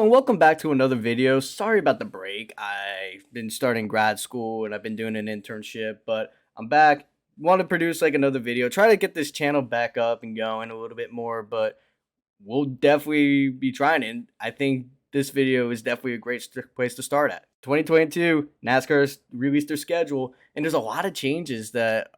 and welcome back to another video. Sorry about the break. I've been starting grad school and I've been doing an internship, but I'm back. Want to produce like another video, try to get this channel back up and going a little bit more, but we'll definitely be trying it. And I think this video is definitely a great place to start at. 2022, NASCAR's released their schedule, and there's a lot of changes that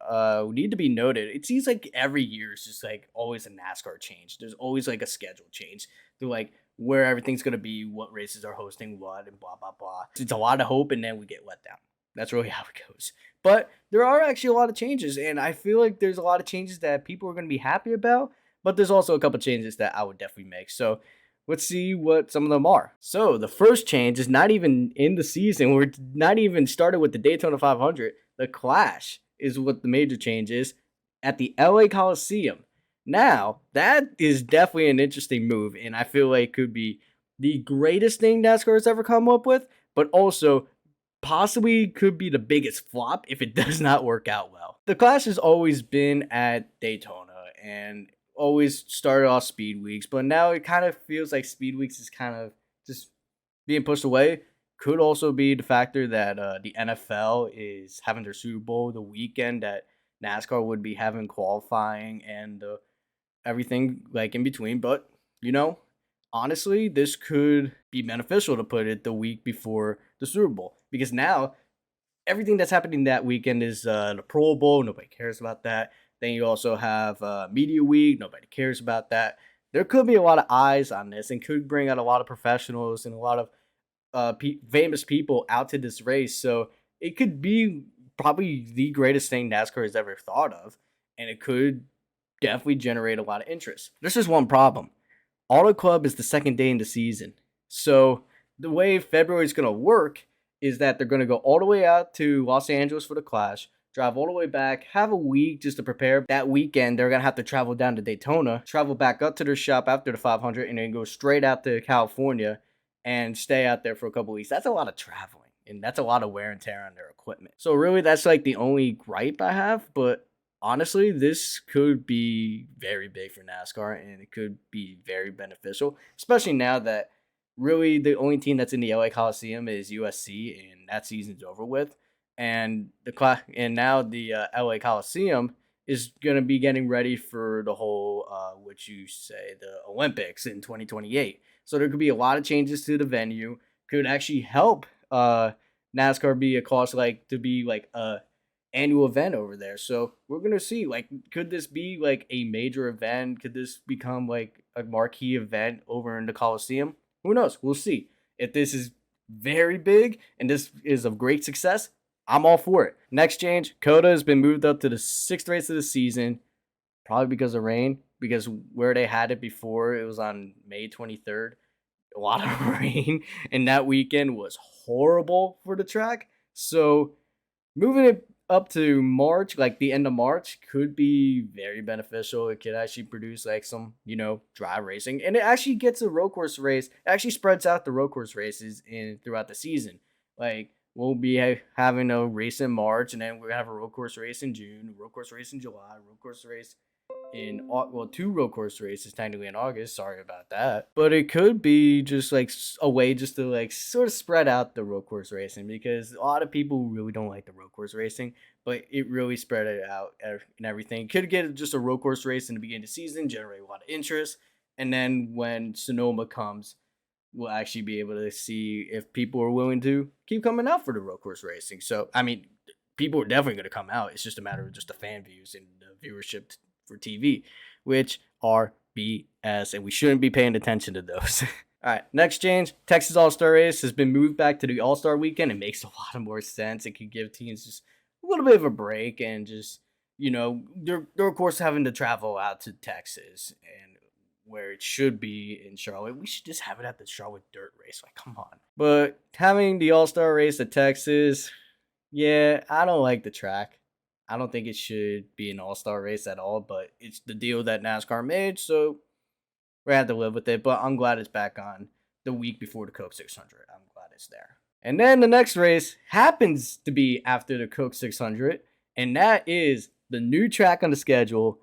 need to be noted. It seems like every year is just like always a NASCAR change. There's always like a schedule change to like where everything's gonna be, what races are hosting what, and blah blah blah. It's a lot of hope, and then we get let down. That's really how it goes. But there are actually a lot of changes, and I feel like there's a lot of changes that people are gonna be happy about. But there's also a couple changes that I would definitely make. So let's see what some of them are. So the first change is not even in the season. We're not even started with the Daytona 500. The Clash is what the major change is at the LA Coliseum. Now, that is definitely an interesting move, and I feel like it could be the greatest thing NASCAR has ever come up with, but also possibly could be the biggest flop if it does not work out well. The Clash has always been at Daytona and always started off speed weeks, but now it kind of feels like speed weeks is kind of just being pushed away. Could also be the factor that the NFL is having their Super Bowl the weekend that NASCAR would be having qualifying and everything like in between. But honestly, this could be beneficial to put it the week before the Super Bowl, because now everything that's happening that weekend is the Pro Bowl. Nobody cares about that. Then you also have Media Week. Nobody cares about that. There could be a lot of eyes on this and could bring out a lot of professionals and a lot of famous people out to this race. So it could be probably the greatest thing NASCAR has ever thought of. And it could definitely generate a lot of interest. There's just one problem. Auto Club is the second day in the season. So the way February is going to work is that they're going to go all the way out to Los Angeles for the Clash, drive all the way back, have a week just to prepare. That weekend, they're going to have to travel down to Daytona, travel back up to their shop after the 500, and then go straight out to California and stay out there for a couple weeks. That's a lot of traveling, and that's a lot of wear and tear on their equipment. So really, that's like the only gripe I have, but honestly, this could be very big for NASCAR, and it could be very beneficial, especially now that really the only team that's in the LA Coliseum is USC, and that season's over with. And now the LA Coliseum is gonna be getting ready for the whole the Olympics in 2028. So there could be a lot of changes to the venue. Could actually help NASCAR be a cost like to be like a annual event over there. So we're gonna see, like, could this be like a major event? Could this become like a marquee event over in the Coliseum? Who knows? We'll see. If this is very big and this is of great success, I'm all for it. Next change, Coda has been moved up to the 6th race of the season, probably because of rain, because where they had it before, it was on May 23rd. A lot of rain, and that weekend was horrible for the track. So moving it up to March, like the end of March, could be very beneficial. It could actually produce like some, dry racing, and it actually gets a road course race. It actually spreads out the road course races in throughout the season. Like we'll be having a race in March, and then we're gonna have a road course race in June, a road course race in July, a road course race in two road course races technically in August. Sorry about that, but it could be just like a way just to like sort of spread out the road course racing, because a lot of people really don't like the road course racing, but it really spread it out and everything. Could get just a road course race in the beginning of the season, generate a lot of interest, and then when Sonoma comes, we'll actually be able to see if people are willing to keep coming out for the road course racing. So, I mean, people are definitely going to come out. It's just a matter of just the fan views and the viewership for TV, which are BS, and we shouldn't be paying attention to those. All right, next change, Texas All-Star Race has been moved back to the All-Star Weekend. It makes a lot of more sense. It could give teams just a little bit of a break and just, they're of course having to travel out to Texas and where it should be in Charlotte. We should just have it at the Charlotte Dirt Race. Like, come on. But having the All-Star Race at Texas, yeah, I don't like the track. I don't think it should be an all-star race at all, but it's the deal that NASCAR made, so we're going to have to live with it. But I'm glad it's back on the week before the Coke 600. I'm glad it's there. And then the next race happens to be after the Coke 600, and that is the new track on the schedule,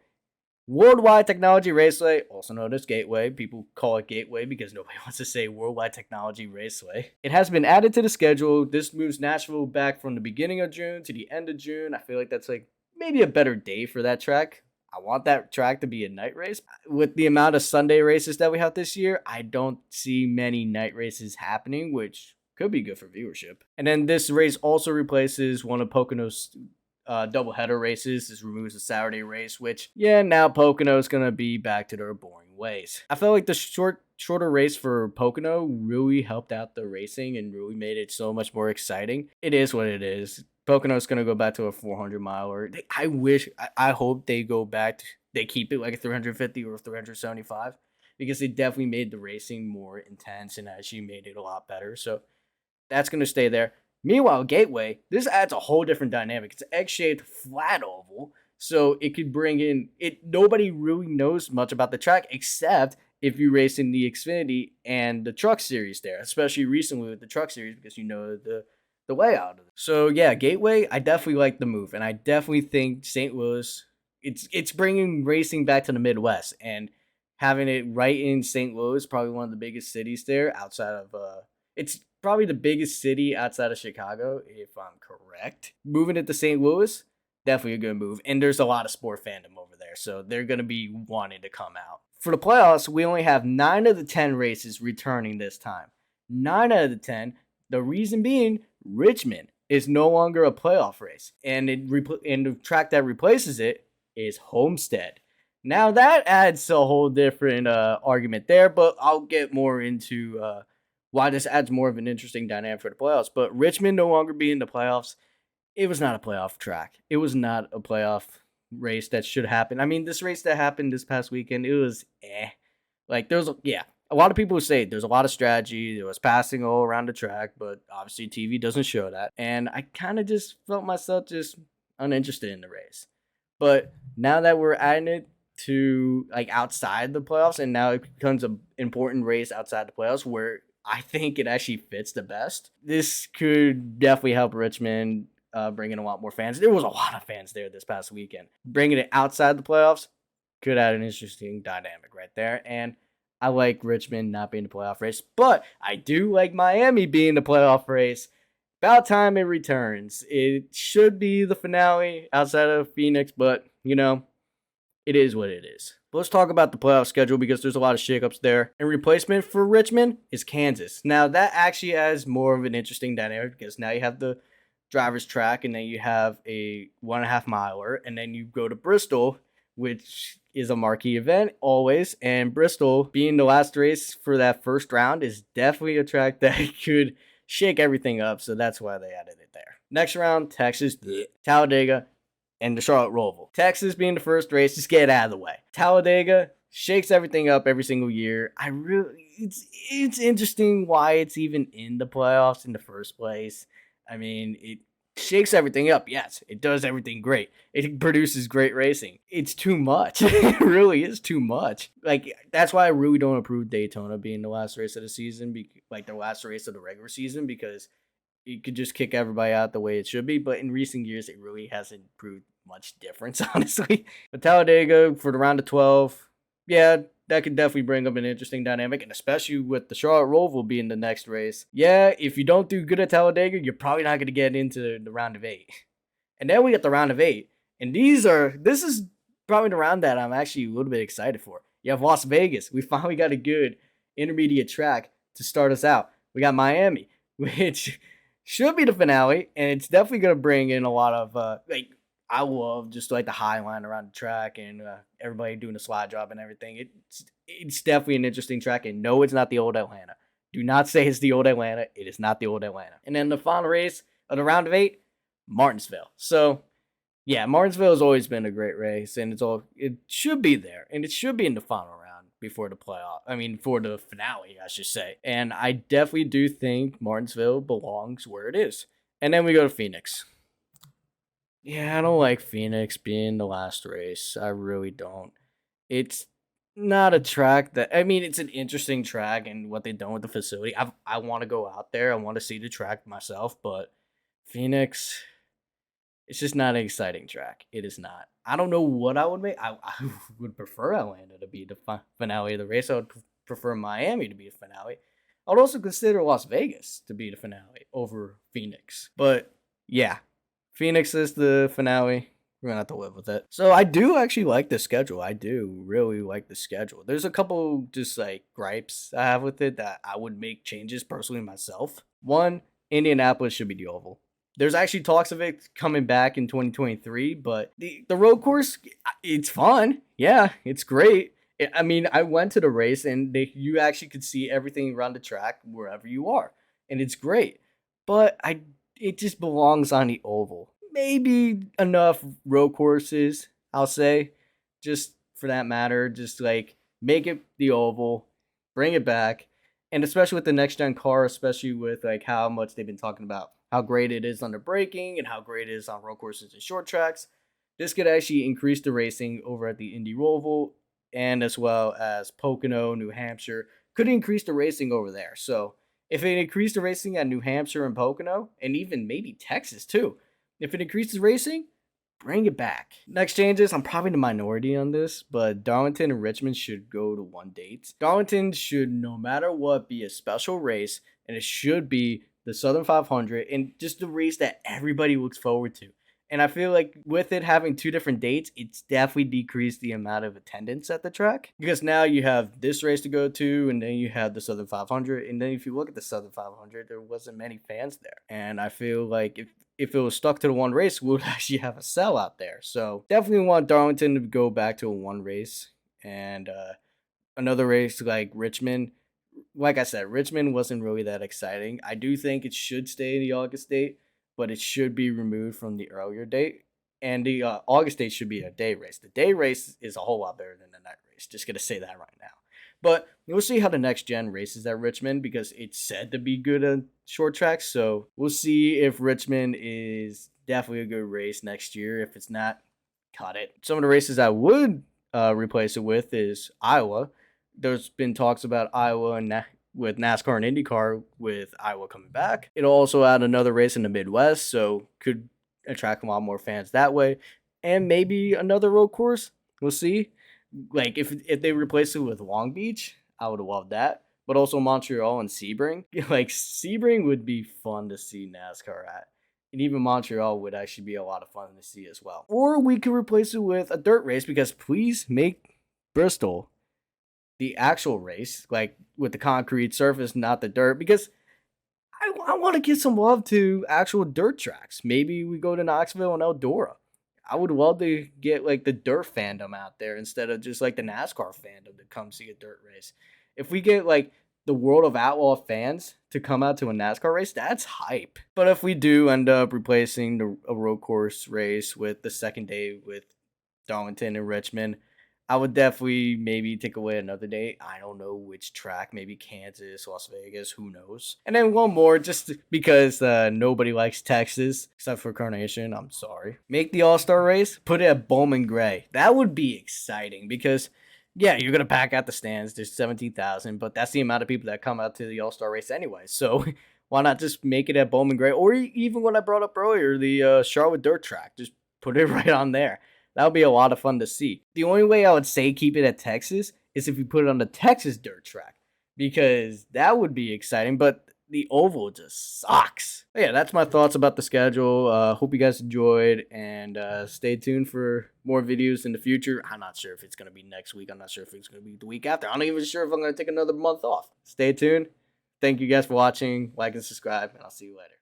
Worldwide Technology Raceway, also known as Gateway. People call it Gateway because nobody wants to say Worldwide Technology Raceway. It has been added to the schedule. This moves Nashville back from the beginning of June to the end of June. I feel like that's like maybe a better day for that track. I want that track to be a night race. With the amount of Sunday races that we have this year, I don't see many night races happening, which could be good for viewership. And then this race also replaces one of Pocono's doubleheader races. This removes the Saturday race, which, yeah, now Pocono's going to be back to their boring ways. I felt like the shorter race for Pocono really helped out the racing and really made it so much more exciting. It is what it is. Pocono's going to go back to a 400 miler. I hope they go back, they keep it like a 350 or 375 because it definitely made the racing more intense and actually made it a lot better. So that's going to stay there. Meanwhile, Gateway, this adds a whole different dynamic. It's an egg-shaped flat oval, so it could bring in it. Nobody really knows much about the track except if you race in the Xfinity and the Truck Series there, especially recently with the Truck Series because you know the layout of it. So yeah, Gateway, I definitely like the move, and I definitely think St. Louis, it's bringing racing back to the Midwest and having it right in St. Louis, probably one of the biggest cities there outside of it's probably the biggest city outside of Chicago, if I'm correct. Moving it to St. Louis, definitely a good move. And there's a lot of sport fandom over there, so they're going to be wanting to come out. For the playoffs, we only have 9 of the 10 races returning this time. 9 out of the 10. The reason being, Richmond is no longer a playoff race. And the track that replaces it is Homestead. Now that adds a whole different argument there, but I'll get more into why this adds more of an interesting dynamic for the playoffs. But Richmond no longer being in the playoffs, it was not a playoff track. It was not a playoff race that should happen. I mean, this race that happened this past weekend, it was Like, there was, a lot of people say there's a lot of strategy. There was passing all around the track, but obviously TV doesn't show that. And I kind of just felt myself just uninterested in the race. But now that we're adding it to, like, outside the playoffs, and now it becomes an important race outside the playoffs where I think it actually fits the best. This could definitely help Richmond bring in a lot more fans. There was a lot of fans there this past weekend. Bringing it outside the playoffs could add an interesting dynamic right there. And I like Richmond not being the playoff race, but I do like Miami being the playoff race. About time it returns. It should be the finale outside of Phoenix, but, it is what it is. But let's talk about the playoff schedule because there's a lot of shakeups there. And replacement for Richmond is Kansas. Now, that actually has more of an interesting dynamic because now you have the driver's track and then you have a 1.5 miler. And then you go to Bristol, which is a marquee event always. And Bristol, being the last race for that first round, is definitely a track that could shake everything up. So that's why they added it there. Next round, Texas, Talladega, and the Charlotte Roval. Texas being the first race, just get it out of the way. Talladega shakes everything up every single year. It's interesting why it's even in the playoffs in the first place. I mean, it shakes everything up. Yes, it does everything great. It produces great racing. It's too much. It really is too much. Like, that's why I really don't approve Daytona being the last race of the season, like the last race of the regular season, because it could just kick everybody out the way it should be. But in recent years, it really hasn't proved much difference, honestly. But Talladega for the round of 12, yeah, that could definitely bring up an interesting dynamic, and especially with the Charlotte Roval being the next race. Yeah, if you don't do good at Talladega, you're probably not going to get into the round of 8. And then we get the round of 8, and this is probably the round that I'm actually a little bit excited for. You have Las Vegas. We finally got a good intermediate track to start us out. We got Miami, which should be the finale, and it's definitely going to bring in a lot of, I love just like the high line around the track and everybody doing a slide job and everything. It's definitely an interesting track, and no, it's not the old Atlanta. Do not say it's the old Atlanta. It is not the old Atlanta. And then the final race of the round of 8, Martinsville. So, yeah, Martinsville has always been a great race, and it should be there, and it should be in the final round before the for the finale, I should say. And I definitely do think Martinsville belongs where it is. And then we go to Phoenix. Yeah, I don't like Phoenix being the last race. I really don't. It's not a track it's an interesting track and what they've done with the facility. I want to go out there. I want to see the track myself, but Phoenix, it's just not an exciting track. It is not. I don't know what I would make. I would prefer Atlanta to be the finale of the race. I would prefer Miami to be the finale. I would also consider Las Vegas to be the finale over Phoenix. But yeah, Phoenix is the finale. We're gonna have to live with it. So I do actually like the schedule. I do really like the schedule. There's a couple just like gripes I have with it that I would make changes personally myself. One, Indianapolis should be the oval. There's actually talks of it coming back in 2023, but the road course, it's fun. Yeah, it's great. I mean, I went to the race and you actually could see everything around the track wherever you are, and it's great. But it just belongs on the oval. Maybe enough road courses, I'll say, just for that matter. Just like make it the oval, bring it back, and especially with the next gen car, especially with like how much they've been talking about how great it is under braking and how great it is on road courses and short tracks. This could actually increase the racing over at the Indy Roval and as well as Pocono, New Hampshire. Could increase the racing over there. So if it increased the racing at New Hampshire and Pocono, and even maybe Texas too, if it increases racing, bring it back. Next changes, I'm probably the minority on this, but Darlington and Richmond should go to one date. Darlington should, no matter what, be a special race, and it should be the Southern 500, and just the race that everybody looks forward to. And I feel like with it having two different dates, it's definitely decreased the amount of attendance at the track. Because now you have this race to go to, and then you have the Southern 500. And then if you look at the Southern 500, there wasn't many fans there. And I feel like if it was stuck to the one race, we would actually have a sellout there. So definitely want Darlington to go back to a one race. And another race like Richmond. Like I said, Richmond wasn't really that exciting. I do think it should stay in the August date, but it should be removed from the earlier date. And the August date should be a day race. The day race is a whole lot better than the night race. Just going to say that right now. But we'll see how the next gen races at Richmond because it's said to be good on short tracks. So we'll see if Richmond is definitely a good race next year. If it's not, cut it. Some of the races I would replace it with is Iowa. There's been talks about Iowa and with NASCAR and IndyCar with Iowa coming back. It'll also add another race in the Midwest, so could attract a lot more fans that way. And maybe another road course. We'll see. Like if they replace it with Long Beach, I would love that. But also Montreal and Sebring. Like Sebring would be fun to see NASCAR at. And even Montreal would actually be a lot of fun to see as well. Or we could replace it with a dirt race because please make Bristol the actual race, like with the concrete surface, not the dirt, because I want to give some love to actual dirt tracks. Maybe we go to Knoxville and Eldora. I would love to get like the dirt fandom out there instead of just like the NASCAR fandom to come see a dirt race. If we get like the World of Outlaw fans to come out to a NASCAR race, that's hype. But if we do end up replacing a road course race with the second day with Darlington and Richmond, I would definitely maybe take away another day. I don't know which track, maybe Kansas, Las Vegas, who knows. And then one more, just because nobody likes Texas, except for Carnation, I'm sorry. Make the All-Star race, put it at Bowman Gray. That would be exciting because, yeah, you're going to pack out the stands. There's 17,000, but that's the amount of people that come out to the All-Star race anyway. So why not just make it at Bowman Gray? Or even what I brought up earlier, the Charlotte Dirt Track. Just put it right on there. That would be a lot of fun to see. The only way I would say keep it at Texas is if you put it on the Texas dirt track, because that would be exciting, but the oval just sucks. But yeah, that's my thoughts about the schedule. Hope you guys enjoyed, and stay tuned for more videos in the future. I'm not sure if it's going to be next week. I'm not sure if it's going to be the week after. I'm not even sure if I'm going to take another month off. Stay tuned. Thank you guys for watching. Like and subscribe, and I'll see you later.